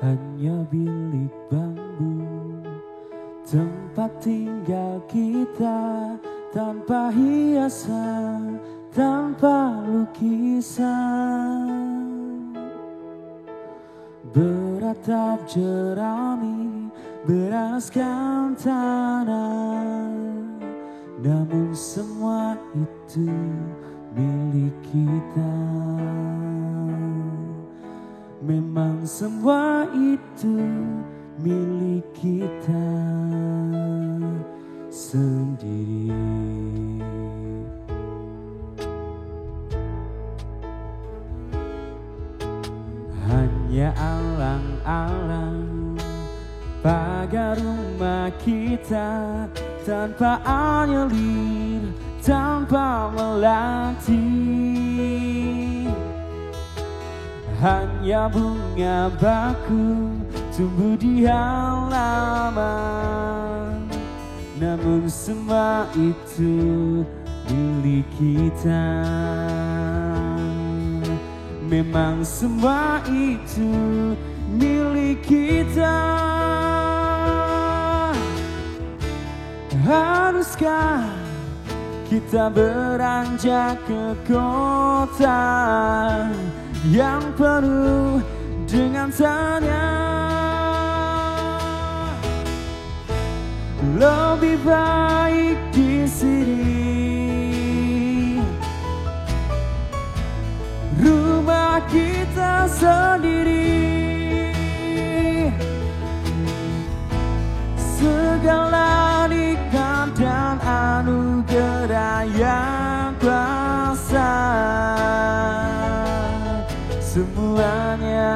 hanya bilik bambu, tempat tinggal kita tanpa hiasan, tanpa lukisan. Beratap jerami beraskan tanah, namun semua itu milik kita. Memang semua itu milik kita sendiri. Hanya alang-alang pagar rumah kita, tanpa anyelir, tanpa melati. Hanya bunga baku tumbuh di halaman, namun semua itu milik kita. Memang semua itu milik kita. Haruskah kita beranjak ke kota yang penuh dengan tanya? Lebih baik di sini, rumah kita sendiri. Segala nikmat dan anugerah yang kuasa, semuanya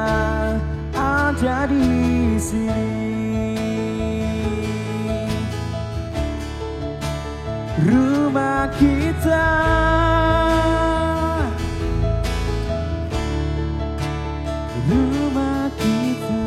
ada di sini. Rumah kita, rumah kita.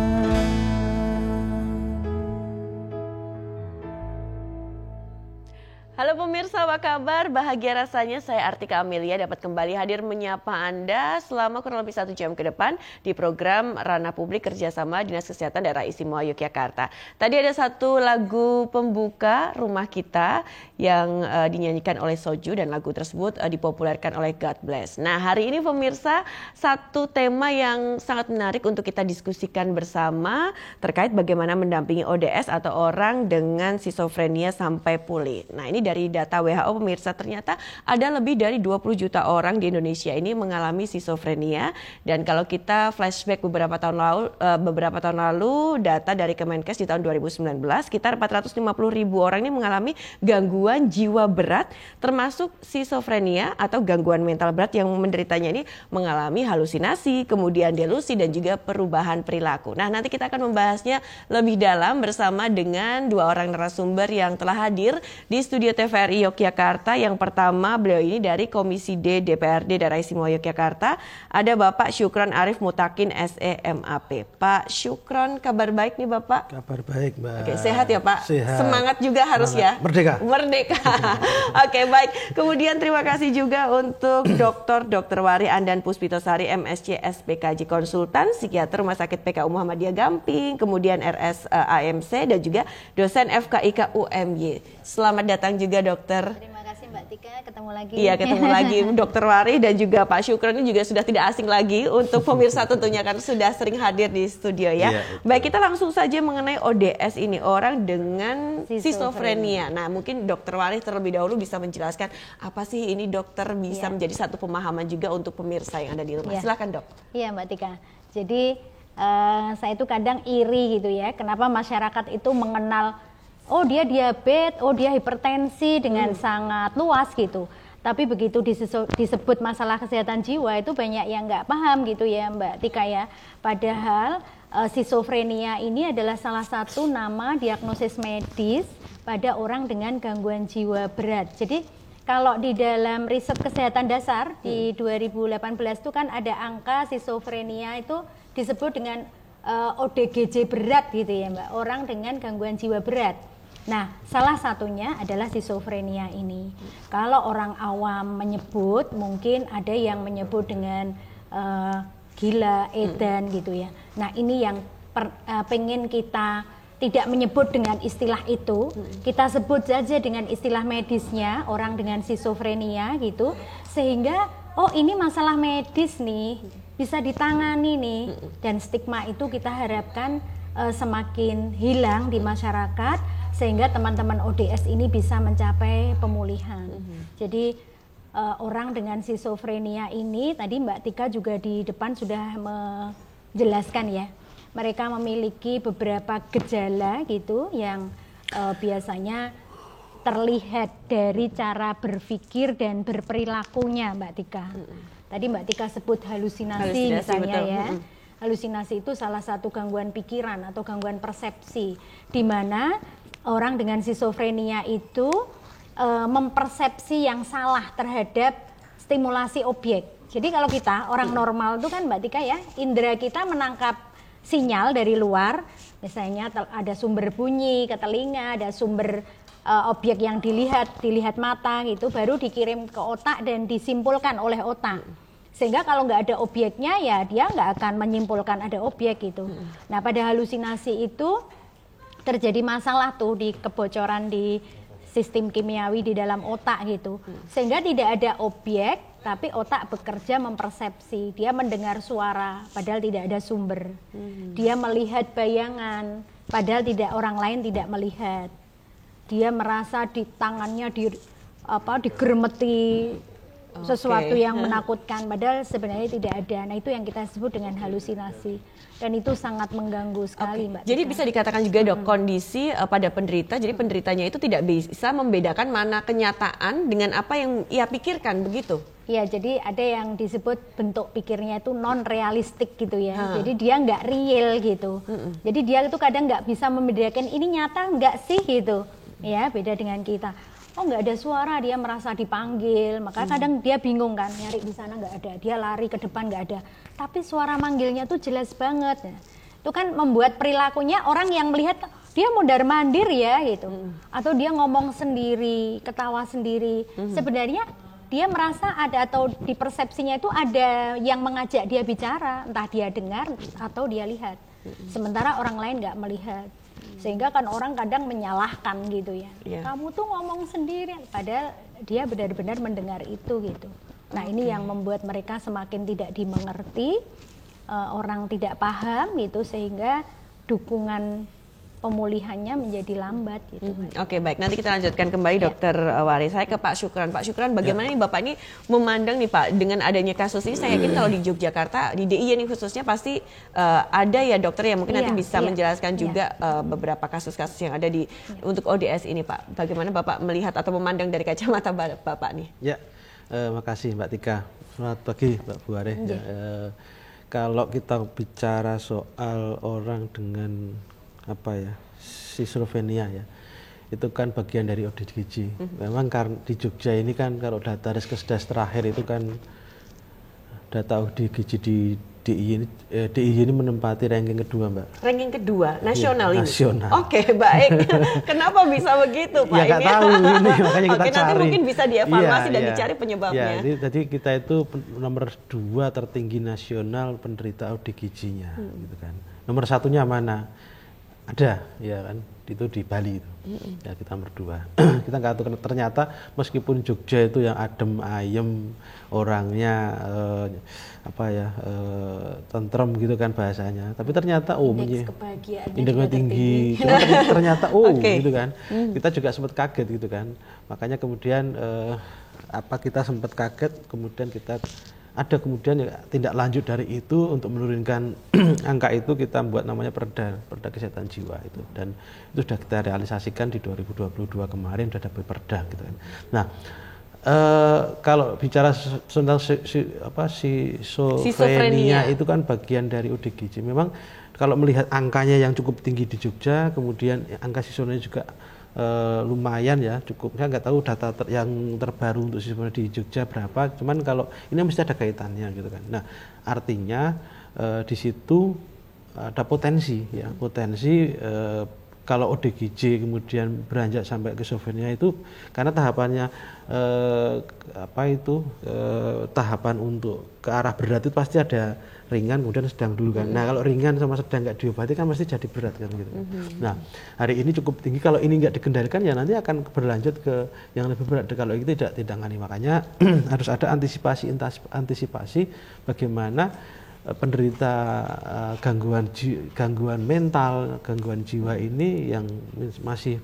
Halo pemirsa, apa kabar? Bahagia rasanya saya Artika Amelia dapat kembali hadir menyapa Anda selama kurang lebih 1 jam ke depan di program Ranah Publik kerjasama Dinas Kesehatan Daerah Istimewa Yogyakarta. Tadi ada satu lagu pembuka Rumah Kita yang dinyanyikan oleh Soju, dan lagu tersebut dipopulerkan oleh God Bless. Nah, hari ini pemirsa, satu tema yang sangat menarik untuk kita diskusikan bersama terkait bagaimana mendampingi ODS atau orang dengan skizofrenia sampai pulih. Nah, ini dari data WHO pemirsa, ternyata ada lebih dari 20 juta orang di Indonesia ini mengalami skizofrenia, dan kalau kita flashback beberapa tahun lalu data dari Kemenkes di tahun 2019 sekitar 450.000 orang ini mengalami gangguan jiwa berat termasuk skizofrenia atau gangguan mental berat yang menderitanya ini mengalami halusinasi, kemudian delusi dan juga perubahan perilaku. Nah, nanti kita akan membahasnya lebih dalam bersama dengan 2 orang narasumber yang telah hadir di studio TVRI Yogyakarta. Yang pertama, beliau ini dari Komisi D DPRD Daerah Istimewa Yogyakarta. Ada Bapak Syukron Arif Mutakin SEMAP. Pak Syukron, kabar baik nih Bapak? Kabar baik Mbak. Oke, sehat ya Pak? Sehat. Semangat juga harus ya? Merdeka. Merdeka. Oke, baik. Kemudian terima kasih juga untuk Dr. Wari Andan Puspitosari MSc SPKJ Konsultan, Psikiater Rumah Sakit PKU Muhammadiyah Gamping, kemudian RS AMC dan juga dosen FKIK UMY. Selamat datang juga dokter. Terima kasih Mbak Tika, ketemu lagi. Iya, ketemu lagi Dr. Wari dan juga Pak Syukron ini juga sudah tidak asing lagi untuk pemirsa tentunya kan sudah sering hadir di studio ya. Iya, baik, kita langsung saja mengenai ODS ini, orang dengan skizofrenia. Nah, mungkin Dr. Wari terlebih dahulu bisa menjelaskan apa sih ini dokter, bisa menjadi satu pemahaman juga untuk pemirsa yang ada di rumah. Silakan Dok. Iya Mbak Tika, jadi saya itu kadang iri gitu ya, kenapa masyarakat itu mengenal oh dia diabetes, oh dia hipertensi dengan sangat luas gitu. Tapi begitu disebut masalah kesehatan jiwa itu banyak yang nggak paham gitu ya Mbak Tika ya. Padahal skizofrenia ini adalah salah satu nama diagnosis medis pada orang dengan gangguan jiwa berat. Jadi kalau di dalam riset kesehatan dasar di 2018 itu kan ada angka skizofrenia itu disebut dengan ODGJ berat gitu ya Mbak, orang dengan gangguan jiwa berat. Nah, salah satunya adalah skizofrenia ini. Kalau orang awam menyebut, mungkin ada yang menyebut dengan gila, edan gitu ya. Nah, ini yang pengen kita tidak menyebut dengan istilah itu, kita sebut saja dengan istilah medisnya orang dengan skizofrenia gitu, sehingga oh ini masalah medis nih, bisa ditangani nih, dan stigma itu kita harapkan semakin hilang di masyarakat sehingga teman-teman ODS ini bisa mencapai pemulihan. Jadi orang dengan skizofrenia ini tadi Mbak Tika juga di depan sudah menjelaskan ya. Mereka memiliki beberapa gejala gitu yang biasanya terlihat dari cara berpikir dan berperilakunya Mbak Tika. Tadi Mbak Tika sebut halusinasi misalnya betul. Ya. Halusinasi itu salah satu gangguan pikiran atau gangguan persepsi di mana orang dengan skizofrenia itu mempersepsi yang salah terhadap stimulasi objek. Jadi kalau kita orang normal itu kan Mbak Tika ya, indera kita menangkap sinyal dari luar, misalnya ada sumber bunyi ke telinga, ada sumber objek yang dilihat mata gitu, baru dikirim ke otak dan disimpulkan oleh otak. Sehingga kalau nggak ada objeknya ya dia nggak akan menyimpulkan ada objek gitu. Nah pada halusinasi itu terjadi masalah tuh di kebocoran di sistem kimiawi di dalam otak gitu. Sehingga tidak ada objek, tapi otak bekerja mempersepsi. Dia mendengar suara, padahal tidak ada sumber. Dia melihat bayangan, padahal orang lain tidak melihat. Dia merasa di tangannya digermeti sesuatu yang menakutkan, padahal sebenarnya tidak ada. Nah itu yang kita sebut dengan halusinasi. Dan itu sangat mengganggu sekali Mbak. Jadi bisa dikatakan juga dok kondisi pada penderita, jadi penderitanya itu tidak bisa membedakan mana kenyataan dengan apa yang ia pikirkan begitu? Iya, jadi ada yang disebut bentuk pikirnya itu non realistik gitu ya. Jadi dia nggak real gitu. Jadi dia itu kadang nggak bisa membedakan ini nyata nggak sih gitu. Ya beda dengan kita. Oh nggak ada suara, dia merasa dipanggil, maka kadang dia bingung kan, nyari di sana nggak ada, dia lari ke depan nggak ada, tapi suara manggilnya tuh jelas banget. Nah, itu kan membuat perilakunya orang yang melihat dia mondar mandir ya gitu, atau dia ngomong sendiri, ketawa sendiri, sebenarnya dia merasa ada atau di persepsinya itu ada yang mengajak dia bicara, entah dia dengar atau dia lihat, sementara orang lain nggak melihat. Sehingga kan orang kadang menyalahkan gitu ya, kamu tuh ngomong sendiri, padahal dia benar-benar mendengar itu gitu. Nah ini yang membuat mereka semakin tidak dimengerti, orang tidak paham gitu, sehingga dukungan pemulihannya menjadi lambat gitu. Oke, baik, nanti kita lanjutkan kembali Dokter Waris. Saya ke Pak Syukran. Pak Syukran, bagaimana nih Bapak ini memandang nih Pak dengan adanya kasus ini? Saya yakin kalau di Yogyakarta, di DIY ini khususnya pasti ada ya dokter yang mungkin nanti bisa menjelaskan juga beberapa kasus-kasus yang ada di untuk ODS ini Pak. Bagaimana Bapak melihat atau memandang dari kacamata Bapak nih? Ya, makasih Mbak Tika. Selamat pagi Mbak Buare. Kalau kita bicara soal orang dengan skizofrenia ya, itu kan bagian dari ODGJ. Memang di Jogja ini kan kalau data Riskesdas terakhir itu kan data ODGJ di DIY ini menempati ranking kedua Mbak. Ranking kedua nasional ini. Nasional. Oke, baik. Kenapa bisa begitu Pak? Ya nggak tahu ini makanya kita cari. Nanti mungkin bisa dievaluasi dan dicari penyebabnya. Ya, jadi kita itu nomor 2 tertinggi nasional penderita ODGJ-nya, gitu kan. Nomor satunya mana? Ada, ya kan, itu di Bali itu. Ya kita nomor 2. Kita nggak tahu ternyata meskipun Jogja itu yang adem ayem orangnya tentrem gitu kan bahasanya, tapi ternyata indeksnya tinggi. Ternyata gitu kan. Kita juga sempat kaget gitu kan. Makanya kemudian kita sempat kaget, kemudian kita ada tindak lanjut dari itu untuk menurunkan angka itu, kita buat namanya Perda Kesehatan Jiwa itu, dan itu sudah kita realisasikan di 2022 kemarin, sudah ada Perda gitu kan. Nah, kalau bicara tentang skizofrenia itu kan bagian dari ODGJ. Memang kalau melihat angkanya yang cukup tinggi di Jogja, kemudian angka skizofrenia juga lumayan ya, cukup. Saya nggak tahu data yang terbaru untuk skizofrenia di Jogja berapa, cuman kalau ini mesti ada kaitannya gitu kan. Nah, artinya di situ ada potensi kalau ODGJ kemudian beranjak sampai ke schizofrenia itu karena tahapannya tahapan untuk ke arah berat itu pasti ada ringan kemudian sedang dulu kan. Nah kalau ringan sama sedang nggak diobati kan pasti jadi berat kan gitu. Nah hari ini cukup tinggi, kalau ini nggak dikendalikan ya nanti akan berlanjut ke yang lebih berat. Kalau itu tidak ditangani, makanya harus ada antisipasi bagaimana penderita gangguan mental, gangguan jiwa ini yang masih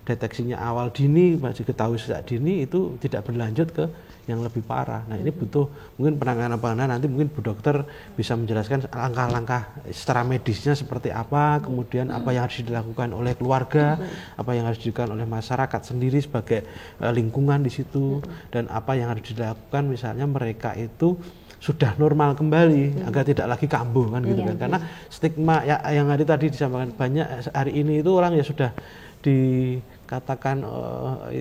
deteksinya awal dini, masih ketahui sejak dini, itu tidak berlanjut ke yang lebih parah. Nah ini butuh mungkin penanganan nanti mungkin Bu Dokter bisa menjelaskan langkah-langkah secara medisnya seperti apa, kemudian apa yang harus dilakukan oleh keluarga, apa yang harus dilakukan oleh masyarakat sendiri sebagai lingkungan di situ, dan apa yang harus dilakukan misalnya mereka itu sudah normal kembali agar tidak lagi kambuh kan gitu kan. Karena stigma yang tadi disampaikan banyak hari ini itu orang ya sudah dikatakan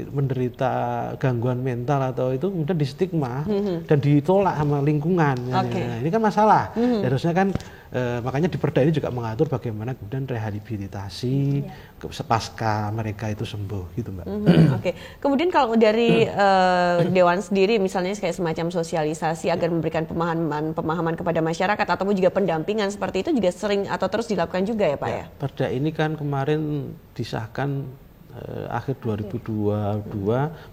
menderita gangguan mental atau itu kemudian di stigma dan ditolak sama lingkungan. Nah, ini kan masalah. Harusnya kan makanya di Perda ini juga mengatur bagaimana kemudian rehabilitasi pasca mereka itu sembuh gitu Mbak. Kemudian kalau dari Dewan sendiri misalnya kayak semacam sosialisasi agar memberikan pemahaman kepada masyarakat ataupun juga pendampingan seperti itu juga sering atau terus dilakukan juga ya Pak ya? Perda ini kan kemarin disahkan akhir 2022,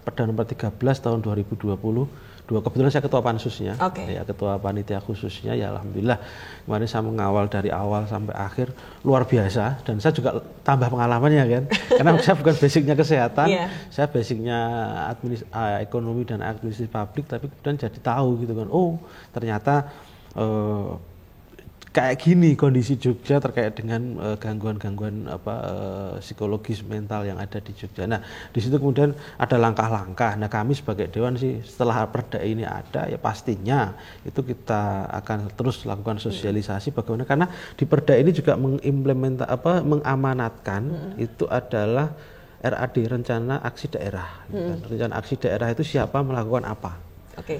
Perda nomor 13 tahun 2022. Kebetulan saya ketua pansusnya, ya ketua panitia khususnya, ya alhamdulillah kemarin saya mengawal dari awal sampai akhir luar biasa, dan saya juga tambah pengalamannya kan, karena saya bukan basicnya kesehatan, saya basicnya ekonomi dan administrasi publik, tapi kemudian jadi tahu gitu kan, oh ternyata kayak gini kondisi Jogja terkait dengan gangguan-gangguan psikologis mental yang ada di Jogja. Nah, di situ kemudian ada langkah-langkah. Nah, kami sebagai Dewan sih setelah Perda ini ada ya pastinya itu kita akan terus lakukan sosialisasi bagaimana, karena di Perda ini juga mengamanatkan itu adalah RAD, rencana aksi daerah. Rencana aksi daerah itu siapa melakukan apa.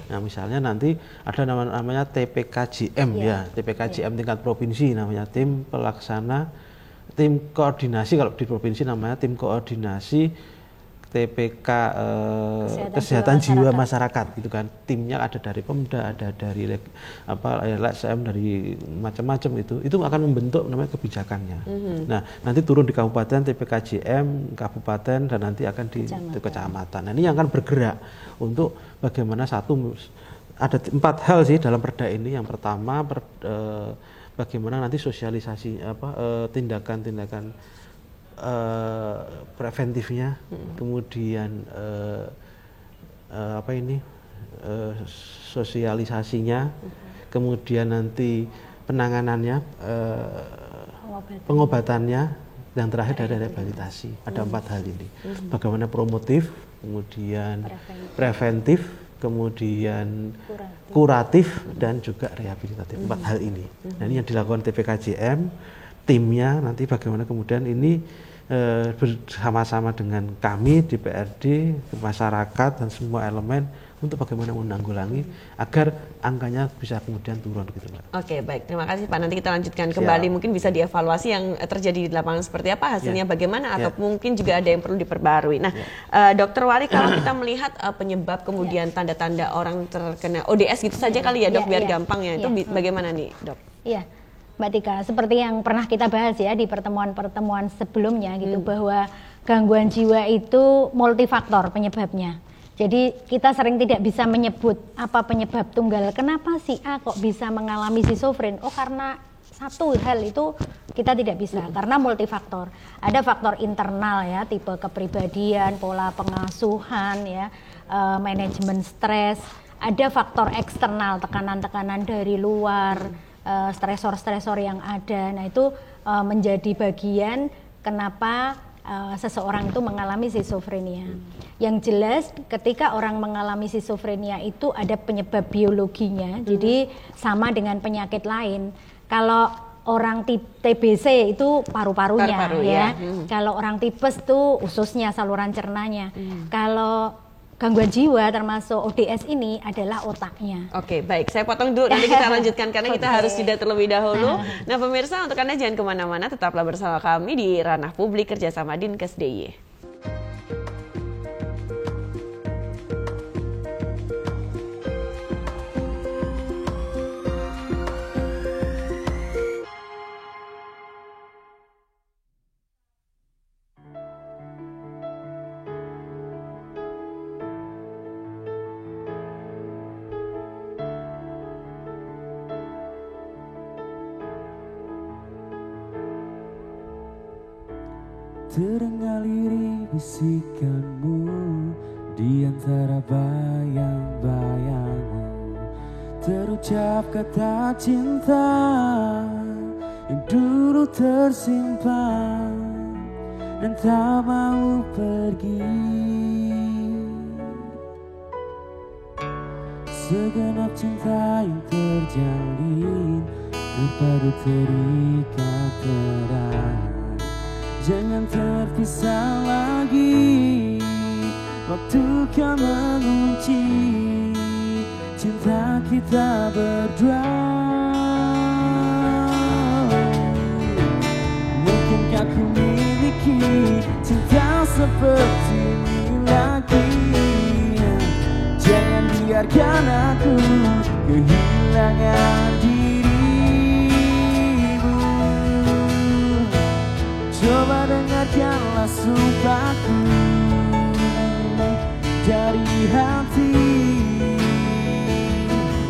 Nah misalnya nanti ada namanya TPKJM TPKJM tingkat provinsi, namanya tim pelaksana, tim koordinasi, kalau di provinsi namanya tim koordinasi TPK kesehatan jiwa masyarakat gitu kan. Timnya ada dari Pemda, ada dari LSM, dari macam-macam itu akan membentuk namanya kebijakannya. Nah, nanti turun di kabupaten TPKJM, kabupaten, dan nanti akan di kecamatan. Nah, ini yang akan bergerak untuk bagaimana ada 4 hal sih dalam Perda ini. Yang pertama bagaimana nanti sosialisasi tindakan-tindakan preventifnya, kemudian sosialisasinya, kemudian nanti penanganannya, pengobatannya, dan terakhir ada rehabilitasi. Ada 4 hal ini. Bagaimana promotif, kemudian preventif, kemudian kuratif, dan juga rehabilitatif. 4 hal ini. Nah, ini yang dilakukan TPKJM. Timnya nanti bagaimana kemudian ini bersama-sama dengan kami DPRD, masyarakat, dan semua elemen untuk bagaimana menanggulangi agar angkanya bisa kemudian turun gitu Mbak. Baik, terima kasih Pak. Nanti kita lanjutkan kembali. Mungkin bisa dievaluasi yang terjadi di lapangan seperti apa, hasilnya bagaimana, atau mungkin juga ada yang perlu diperbarui. Nah, Dokter Wari, kalau kita melihat penyebab kemudian tanda-tanda orang terkena ODS gitu saja kali ya Dok, biar gampang ya, itu bagaimana nih Dok? Mbak Tika, seperti yang pernah kita bahas ya di pertemuan-pertemuan sebelumnya gitu, bahwa gangguan jiwa itu multifaktor penyebabnya. Jadi kita sering tidak bisa menyebut apa penyebab tunggal, kenapa si A kok bisa mengalami schizofren, karena satu hal itu kita tidak bisa, karena multifaktor. Ada faktor internal ya, tipe kepribadian, pola pengasuhan ya, manajemen stres. Ada faktor eksternal, tekanan-tekanan dari luar, stresor-stresor yang ada. Nah itu menjadi bagian kenapa seseorang itu mengalami schizofrenia. Yang jelas ketika orang mengalami schizofrenia itu ada penyebab biologinya, jadi sama dengan penyakit lain. Kalau orang TBC itu paru-parunya ya. Kalau orang tipes itu ususnya, saluran cernanya. Kalau gangguan jiwa termasuk ODS ini adalah otaknya. Oke, baik. Saya potong dulu, nanti kita lanjutkan karena kita harus jeda terlebih dahulu. Nah, pemirsa, untuk Anda jangan kemana-mana, tetaplah bersama kami di Ranah Publik kerjasama Dinkes DIY. Terdengar lirih bisikanmu di antara bayang-bayangmu. Terucap kata cinta yang dulu tersimpan dan tak mau pergi. Segenap cinta yang terjalin terpadu terikat erat. Jangan terpisah lagi, waktu kan mengunci cinta kita berdua. Mungkinkah ku miliki cinta seperti ini lagi? Jangan biarkan aku kehilangan dirimu. Coba dengarkanlah sumpahku dari hati.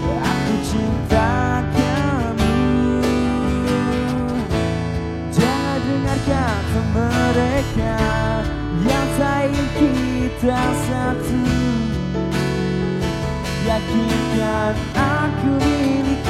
Aku cinta kamu. Jangan dengar kata mereka yang tak ingin kita satu. Yakinkan aku miliki